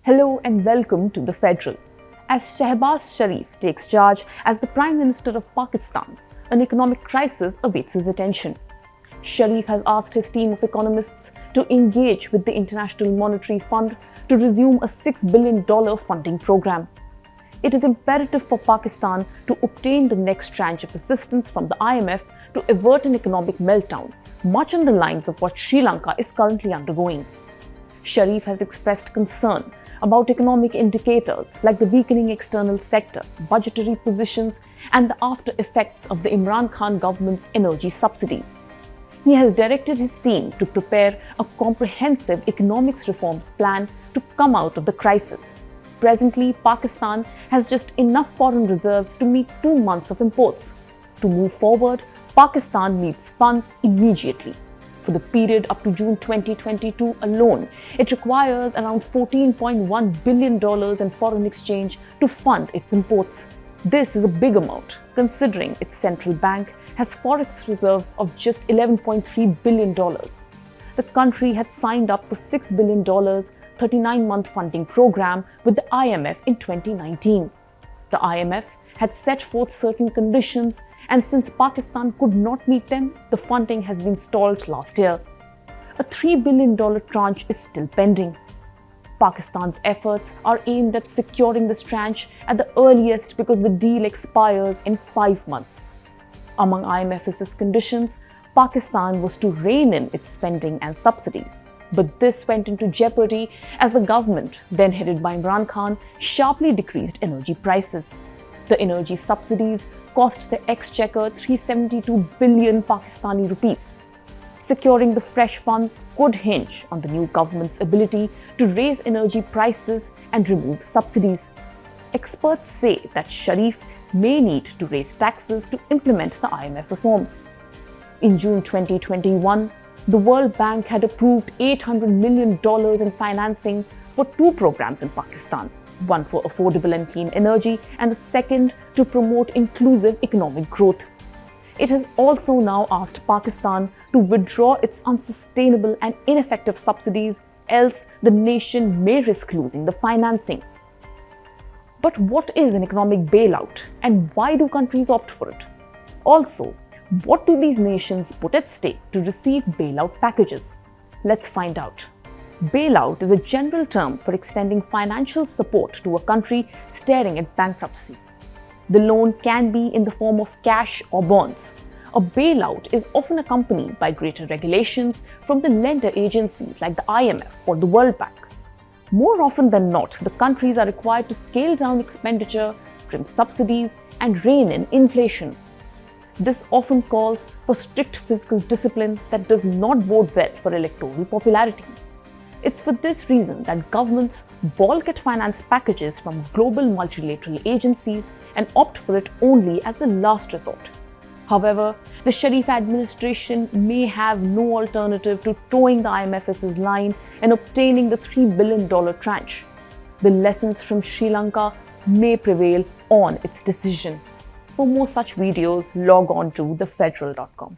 Hello and welcome to the Federal. As Shehbaz Sharif takes charge as the Prime Minister of Pakistan, an economic crisis awaits his attention. Sharif has asked his team of economists to engage with the International Monetary Fund to resume a $6 billion funding program. It is imperative for Pakistan to obtain the next tranche of assistance from the IMF to avert an economic meltdown, much on the lines of what Sri Lanka is currently undergoing. Sharif has expressed concern about economic indicators like the weakening external sector, budgetary positions, and the after effects of the Imran Khan government's energy subsidies. He has directed his team to prepare a comprehensive economics reforms plan to come out of the crisis. Presently, Pakistan has just enough foreign reserves to meet 2 months of imports. To move forward, Pakistan needs funds immediately. For the period up to June 2022 alone, it requires around $14.1 billion in foreign exchange to fund its imports. This is a big amount, considering its central bank has forex reserves of just $11.3 billion. The country had signed up for $6 billion 39-month funding program with the IMF in 2019. The IMF had set forth certain conditions, and since Pakistan could not meet them, the funding has been stalled last year. A $3 billion tranche is still pending. Pakistan's efforts are aimed at securing this tranche at the earliest because the deal expires in 5 months. Among IMF's conditions, Pakistan was to rein in its spending and subsidies. But this went into jeopardy as the government, then headed by Imran Khan, sharply decreased energy prices. The energy subsidies cost the exchequer 372 billion Pakistani rupees. Securing the fresh funds could hinge on the new government's ability to raise energy prices and remove subsidies. Experts say that Sharif may need to raise taxes to implement the IMF reforms. In June 2021, the World Bank had approved $800 million in financing for 2 programs in Pakistan, one for affordable and clean energy and the second to promote inclusive economic growth. It has also now asked Pakistan to withdraw its unsustainable and ineffective subsidies, else the nation may risk losing the financing. But what is an economic bailout and why do countries opt for it? Also, what do these nations put at stake to receive bailout packages? Let's find out. Bailout is a general term for extending financial support to a country staring at bankruptcy. The loan can be in the form of cash or bonds. A bailout is often accompanied by greater regulations from the lender agencies like the IMF or the World Bank. More often than not, the countries are required to scale down expenditure, trim subsidies, and rein in inflation. This often calls for strict fiscal discipline that does not bode well for electoral popularity. It's for this reason that governments balk at finance packages from global multilateral agencies and opt for it only as the last resort. However, the Sharif administration may have no alternative to towing the IMF's line and obtaining the $3 billion tranche. The lessons from Sri Lanka may prevail on its decision. For more such videos, log on to thefederal.com.